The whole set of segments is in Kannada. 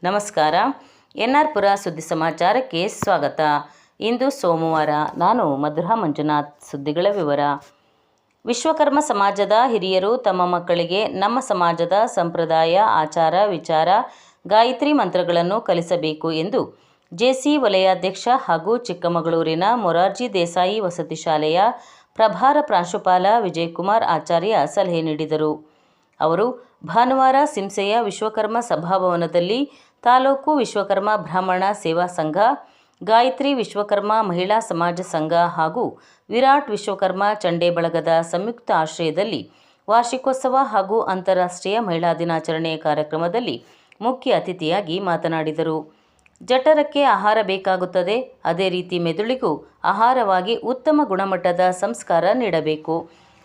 ನಮಸ್ಕಾರ. ಎನ್ಆರ್ ಪುರ ಸುದ್ದಿ ಸಮಾಚಾರಕ್ಕೆ ಸ್ವಾಗತ. ಇಂದು ಸೋಮವಾರ. ನಾನು ಮಧುರಾ ಮಂಜುನಾಥ್. ಸುದ್ದಿಗಳ ವಿವರ. ವಿಶ್ವಕರ್ಮ ಸಮಾಜದ ಹಿರಿಯರು ತಮ್ಮ ಮಕ್ಕಳಿಗೆ ನಮ್ಮ ಸಮಾಜದ ಸಂಪ್ರದಾಯ, ಆಚಾರ, ವಿಚಾರ, ಗಾಯತ್ರಿ ಮಂತ್ರಗಳನ್ನು ಕಲಿಸಬೇಕು ಎಂದು ಜೆಸಿ ವಲಯಾಧ್ಯಕ್ಷ ಹಾಗೂ ಚಿಕ್ಕಮಗಳೂರಿನ ಮೊರಾರ್ಜಿ ದೇಸಾಯಿ ವಸತಿ ಶಾಲೆಯ ಪ್ರಭಾರ ಪ್ರಾಂಶುಪಾಲ ವಿಜಯಕುಮಾರ್ ಆಚಾರ್ಯ ಸಲಹೆ ನೀಡಿದರು. ಅವರು ಭಾನುವಾರ ಸಿಂಸೆಯ ವಿಶ್ವಕರ್ಮ ಸಭಾಭವನದಲ್ಲಿ ತಾಲೂಕು ವಿಶ್ವಕರ್ಮ ಬ್ರಾಹ್ಮಣ ಸೇವಾ ಸಂಘ, ಗಾಯತ್ರಿ ವಿಶ್ವಕರ್ಮ ಮಹಿಳಾ ಸಮಾಜ ಸಂಘ ಹಾಗೂ ವಿರಾಟ್ ವಿಶ್ವಕರ್ಮ ಚಂಡೆ ಬಳಗದ ಸಂಯುಕ್ತ ಆಶ್ರಯದಲ್ಲಿ ವಾರ್ಷಿಕೋತ್ಸವ ಹಾಗೂ ಅಂತಾರಾಷ್ಟ್ರೀಯ ಮಹಿಳಾ ದಿನಾಚರಣೆ ಕಾರ್ಯಕ್ರಮದಲ್ಲಿ ಮುಖ್ಯ ಅತಿಥಿಯಾಗಿ ಮಾತನಾಡಿದರು. ಜಠರಕ್ಕೆ ಆಹಾರ ಬೇಕಾಗುತ್ತದೆ, ಅದೇ ರೀತಿ ಮೆದುಳಿಗೂ ಆಹಾರವಾಗಿ ಉತ್ತಮ ಗುಣಮಟ್ಟದ ಸಂಸ್ಕಾರ ನೀಡಬೇಕು.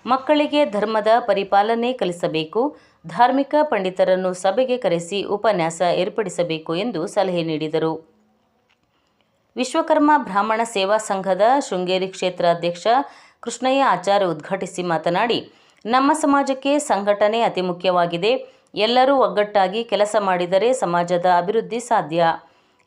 ಮಕ್ಕಳಿಗೆ ಧರ್ಮದ ಪರಿಪಾಲನೆ ಕಲಿಸಬೇಕು. ಧಾರ್ಮಿಕ ಪಂಡಿತರನ್ನು ಸಭೆಗೆ ಕರೆಸಿ ಉಪನ್ಯಾಸ ಏರ್ಪಡಿಸಬೇಕು ಎಂದು ಸಲಹೆ ನೀಡಿದರು. ವಿಶ್ವಕರ್ಮ ಬ್ರಾಹ್ಮಣ ಸೇವಾ ಸಂಘದ ಶೃಂಗೇರಿ ಕ್ಷೇತ್ರ ಅಧ್ಯಕ್ಷ ಕೃಷ್ಣಯ್ಯ ಆಚಾರ್ಯ ಉದ್ಘಾಟಿಸಿ ಮಾತನಾಡಿ, ನಮ್ಮ ಸಮಾಜಕ್ಕೆ ಸಂಘಟನೆ ಅತಿ ಮುಖ್ಯವಾಗಿದೆ. ಎಲ್ಲರೂ ಒಗ್ಗಟ್ಟಾಗಿ ಕೆಲಸ ಮಾಡಿದರೆ ಸಮಾಜದ ಅಭಿವೃದ್ಧಿ ಸಾಧ್ಯ.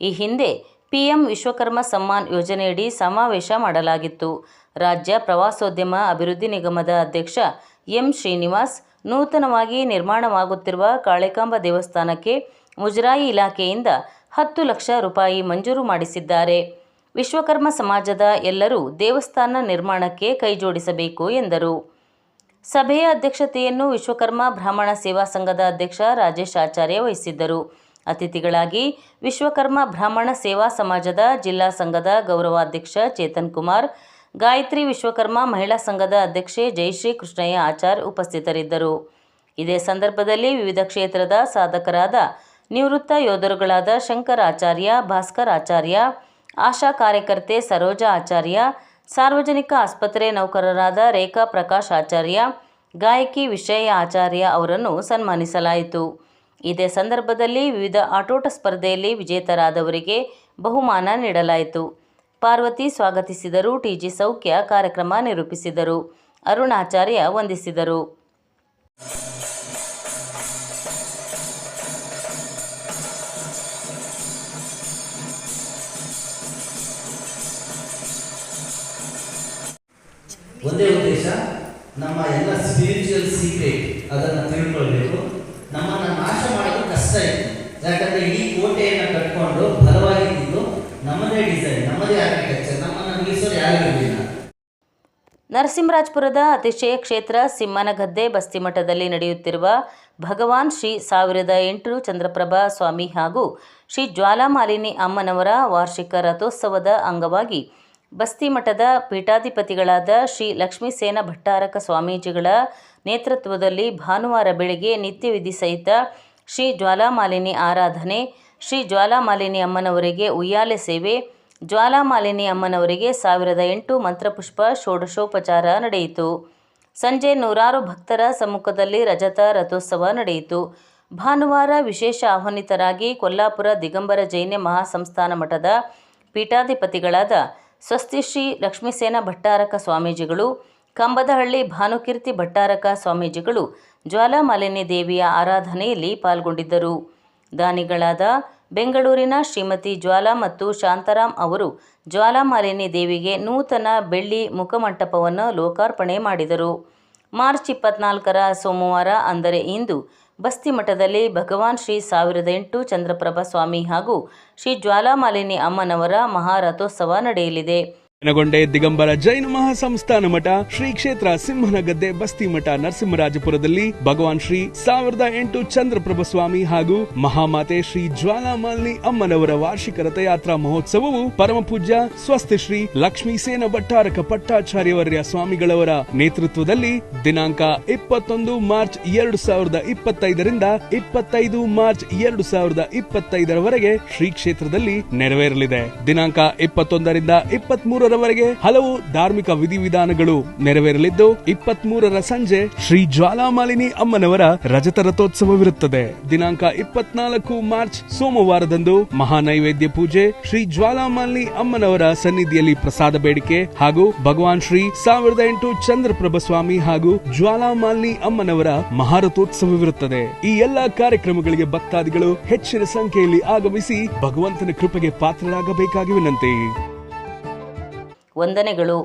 ಈ ಹಿಂದೆ ಪಿಎಂ ವಿಶ್ವಕರ್ಮ ಸಮ್ಮಾನ್ ಯೋಜನೆಯಡಿ ಸಮಾವೇಶ ಮಾಡಲಾಗಿತ್ತು. ರಾಜ್ಯ ಪ್ರವಾಸೋದ್ಯಮ ಅಭಿವೃದ್ಧಿ ನಿಗಮದ ಅಧ್ಯಕ್ಷ ಎಂ ಶ್ರೀನಿವಾಸ್ ನೂತನವಾಗಿ ನಿರ್ಮಾಣವಾಗುತ್ತಿರುವ ಕಾಳೆಕಾಂಬ ದೇವಸ್ಥಾನಕ್ಕೆ ಮುಜರಾಯಿ ಇಲಾಖೆಯಿಂದ 10 ಲಕ್ಷ ರೂಪಾಯಿ ಮಂಜೂರು ಮಾಡಿಸಿದ್ದಾರೆ. ವಿಶ್ವಕರ್ಮ ಸಮಾಜದ ಎಲ್ಲರೂ ದೇವಸ್ಥಾನ ನಿರ್ಮಾಣಕ್ಕೆ ಕೈಜೋಡಿಸಬೇಕು ಎಂದರು. ಸಭೆಯ ಅಧ್ಯಕ್ಷತೆಯನ್ನು ವಿಶ್ವಕರ್ಮ ಬ್ರಾಹ್ಮಣ ಸೇವಾ ಸಂಘದ ಅಧ್ಯಕ್ಷ ರಾಜೇಶ್ ಆಚಾರ್ಯ ವಹಿಸಿದ್ದರು. ಅತಿಥಿಗಳಾಗಿ ವಿಶ್ವಕರ್ಮ ಬ್ರಾಹ್ಮಣ ಸೇವಾ ಸಮಾಜದ ಜಿಲ್ಲಾ ಸಂಘದ ಗೌರವಾಧ್ಯಕ್ಷ ಚೇತನ್ ಕುಮಾರ್, ಗಾಯತ್ರಿ ವಿಶ್ವಕರ್ಮ ಮಹಿಳಾ ಸಂಘದ ಅಧ್ಯಕ್ಷೆ ಜಯಶ್ರೀ ಕೃಷ್ಣಯ್ಯ ಆಚಾರ್ ಉಪಸ್ಥಿತರಿದ್ದರು. ಇದೇ ಸಂದರ್ಭದಲ್ಲಿ ವಿವಿಧ ಕ್ಷೇತ್ರದ ಸಾಧಕರಾದ ನಿವೃತ್ತ ಯೋಧರುಗಳಾದ ಶಂಕರ್ ಆಚಾರ್ಯ, ಭಾಸ್ಕರ್ ಆಚಾರ್ಯ, ಆಶಾ ಕಾರ್ಯಕರ್ತೆ ಸರೋಜಾ ಆಚಾರ್ಯ, ಸಾರ್ವಜನಿಕ ಆಸ್ಪತ್ರೆ ನೌಕರರಾದ ರೇಖಾ ಪ್ರಕಾಶ್ ಆಚಾರ್ಯ, ಗಾಯಕಿ ವಿಷಯ ಆಚಾರ್ಯ ಅವರನ್ನು ಸನ್ಮಾನಿಸಲಾಯಿತು. ಇದೇ ಸಂದರ್ಭದಲ್ಲಿ ವಿವಿಧ ಆಟೋಟ ಸ್ಪರ್ಧೆಯಲ್ಲಿ ವಿಜೇತರಾದವರಿಗೆ ಬಹುಮಾನ ನೀಡಲಾಯಿತು. ಪಾರ್ವತಿ ಸ್ವಾಗತಿಸಿದರು. ಟಿಜಿ ಸೌಖ್ಯ ಕಾರ್ಯಕ್ರಮ ನಿರೂಪಿಸಿದರು. ಅರುಣಾಚಾರ್ಯ ವಂದಿಸಿದರು. ಒಂದೇ ಉದ್ದೇಶ, ನಮ್ಮ ಎಲ್ಲ ಸ್ಪಿರಿಚುವಲ್ ಸೀಕ್ರೆಟ್ ಅದನ್ನು ತಿಳ್ಕೊಳ್ಬೇಕು. ನಮ್ಮನ್ನು ನಾಶ ಮಾಡೋದು ಕಷ್ಟ ಇದೆ. ಯಾಕಂದರೆ ಈ ಕೋಟೆಯನ್ನು ಕಟ್ಕೊಂಡು ಬಲವಾಗಿದ್ದು ನಮ್ಮದೇ ಡಿಸೈನ್, ನಮ್ಮದೇ ಆರ್ಕಿಟೆಕ್ಚರ್, ನಮ್ಮನ್ನು ನಿಲ್ಲಿಸೋರು ಯಾರು ಇರಲಿಲ್ಲ. ನರಸಿಂಹರಾಜಪುರದ ಅತಿಶಯ ಕ್ಷೇತ್ರ ಸಿಮ್ಮನಗದ್ದೆ ಬಸ್ತಿಮಠದಲ್ಲಿ ನಡೆಯುತ್ತಿರುವ ಭಗವಾನ್ ಶ್ರೀ 1008 ಚಂದ್ರಪ್ರಭಾ ಸ್ವಾಮಿ ಹಾಗೂ ಶ್ರೀ ಜ್ವಾಲಾಮಾಲಿನಿ ಅಮ್ಮನವರ ವಾರ್ಷಿಕ ರಥೋತ್ಸವದ ಅಂಗವಾಗಿ ಬಸ್ತಿಮಠದ ಪೀಠಾಧಿಪತಿಗಳಾದ ಶ್ರೀ ಲಕ್ಷ್ಮೀಸೇನ ಭಟ್ಟಾರಕ ಸ್ವಾಮೀಜಿಗಳ ನೇತೃತ್ವದಲ್ಲಿ ಭಾನುವಾರ ಬೆಳಗ್ಗೆ ನಿತ್ಯ ವಿಧಿ ಸಹಿತ ಶ್ರೀ ಜ್ವಾಲಾಮಾಲಿನಿ ಆರಾಧನೆ, ಶ್ರೀ ಜ್ವಾಲಾಮಾಲಿನಿ ಅಮ್ಮನವರಿಗೆ ಉಯ್ಯಾಲೆ ಸೇವೆ, ಜ್ವಾಲಾಮಾಲಿನಿ ಅಮ್ಮನವರಿಗೆ 1008 ಮಂತ್ರಪುಷ್ಪ ಷೋಡಶೋಪಚಾರ ನಡೆಯಿತು. ಸಂಜೆ ನೂರಾರು ಭಕ್ತರ ಸಮ್ಮುಖದಲ್ಲಿ ರಜತ ರಥೋತ್ಸವ ನಡೆಯಿತು. ಭಾನುವಾರ ವಿಶೇಷ ಆಹ್ವಾನಿತರಾಗಿ ಕೊಲ್ಲಾಪುರ ದಿಗಂಬರ ಜೈನ ಮಹಾಸಂಸ್ಥಾನ ಮಠದ ಪೀಠಾಧಿಪತಿಗಳಾದ ಸ್ವಸ್ತಿಶ್ರೀ ಲಕ್ಷ್ಮೀಸೇನ ಭಟ್ಟಾರಕ ಸ್ವಾಮೀಜಿಗಳು, ಕಂಬದಹಳ್ಳಿ ಭಾನುಕೀರ್ತಿ ಭಟ್ಟಾರಕ ಸ್ವಾಮೀಜಿಗಳು ಜ್ವಾಲಾಮಾಲಿನಿ ದೇವಿಯ ಆರಾಧನೆಯಲ್ಲಿ ಪಾಲ್ಗೊಂಡಿದ್ದರು. ದಾನಿಗಳಾದ ಬೆಂಗಳೂರಿನ ಶ್ರೀಮತಿ ಜ್ವಾಲಾ ಮತ್ತು ಶಾಂತಾರಾಮ್ ಅವರು ಜ್ವಾಲಾಮಾಲಿನಿ ದೇವಿಗೆ ನೂತನ ಬೆಳ್ಳಿ ಮುಖಮಂಟಪವನ್ನು ಲೋಕಾರ್ಪಣೆ ಮಾಡಿದರು. ಮಾರ್ಚ್ 24ರ ಸೋಮವಾರ ಅಂದರೆ ಇಂದು ಬಸ್ತಿಮಠದಲ್ಲಿ ಭಗವಾನ್ ಶ್ರೀ 1008 ಚಂದ್ರಪ್ರಭಾ ಸ್ವಾಮಿ ಹಾಗೂ ಶ್ರೀ ಜ್ವಾಲಾಮಾಲಿನಿ ಅಮ್ಮನವರ ಮಹಾರಥೋತ್ಸವ ನಡೆಯಲಿದೆ. ಗೊಂಡೆ ದಿಗಂಬರ ಜೈನ ಮಹಾಸಂಸ್ಥಾನ ಮಠ ಶ್ರೀ ಕ್ಷೇತ್ರ ಸಿಂಹನಗದ್ದೆ ಬಸ್ತಿಮಠ ನರಸಿಂಹರಾಜಪುರದಲ್ಲಿ ಭಗವಾನ್ ಶ್ರೀ 1008 ಚಂದ್ರಪ್ರಭಾ ಸ್ವಾಮಿ ಹಾಗೂ ಮಹಾಮಾತೆ ಶ್ರೀ ಜ್ವಾಲಾಮಾಲಿನಿ ಅಮ್ಮನವರ ವಾರ್ಷಿಕ ರಥಯಾತ್ರಾ ಮಹೋತ್ಸವವು ಪರಮಪೂಜ್ಯ ಸ್ವಸ್ತಿ ಶ್ರೀ ಲಕ್ಷ್ಮೀಸೇನ ಭಟ್ಟಾರಕ ಪಟ್ಟಾಚಾರ್ಯವರ್ಯ ಸ್ವಾಮಿಗಳವರ ನೇತೃತ್ವದಲ್ಲಿ ದಿನಾಂಕ 21 ಮಾರ್ಚ್ 2025ರಿಂದ 25 ಮಾರ್ಚ್ 2025ರವರೆಗೆ ಶ್ರೀ ಕ್ಷೇತ್ರದಲ್ಲಿ ನೆರವೇರಲಿದೆ. ದಿನಾಂಕ 21ರಿಂದ 23 ರವರೆಗೆ ಹಲವು ಧಾರ್ಮಿಕ ವಿಧಿವಿಧಾನಗಳು ನೆರವೇರಲಿದ್ದು 23ರ ಸಂಜೆ ಶ್ರೀ ಜ್ವಾಲಾಮಾಲಿನಿ ಅಮ್ಮನವರ ರಜತ ರಥೋತ್ಸವವಿರುತ್ತದೆ. ದಿನಾಂಕ 24 ಮಾರ್ಚ್ ಸೋಮವಾರದಂದು ಮಹಾನೈವೇದ್ಯ ಪೂಜೆ, ಶ್ರೀ ಜ್ವಾಲಾಮಾಲಿನಿ ಅಮ್ಮನವರ ಸನ್ನಿಧಿಯಲ್ಲಿ ಪ್ರಸಾದ ಬೇಡಿಕೆ ಹಾಗೂ ಭಗವಾನ್ ಶ್ರೀ 1008 ಚಂದ್ರಪ್ರಭ ಸ್ವಾಮಿ ಹಾಗೂ ಜ್ವಾಲಾಮಾಲಿನಿ ಅಮ್ಮನವರ ಮಹಾರಥೋತ್ಸವವಿರುತ್ತದೆ. ಈ ಎಲ್ಲಾ ಕಾರ್ಯಕ್ರಮಗಳಿಗೆ ಭಕ್ತಾದಿಗಳು ಹೆಚ್ಚಿನ ಸಂಖ್ಯೆಯಲ್ಲಿ ಆಗಮಿಸಿ ಭಗವಂತನ ಕೃಪೆಗೆ ಪಾತ್ರರಾಗಬೇಕಾಗಿ ವಿನಂತಿ. ವಂದನೆಗಳು.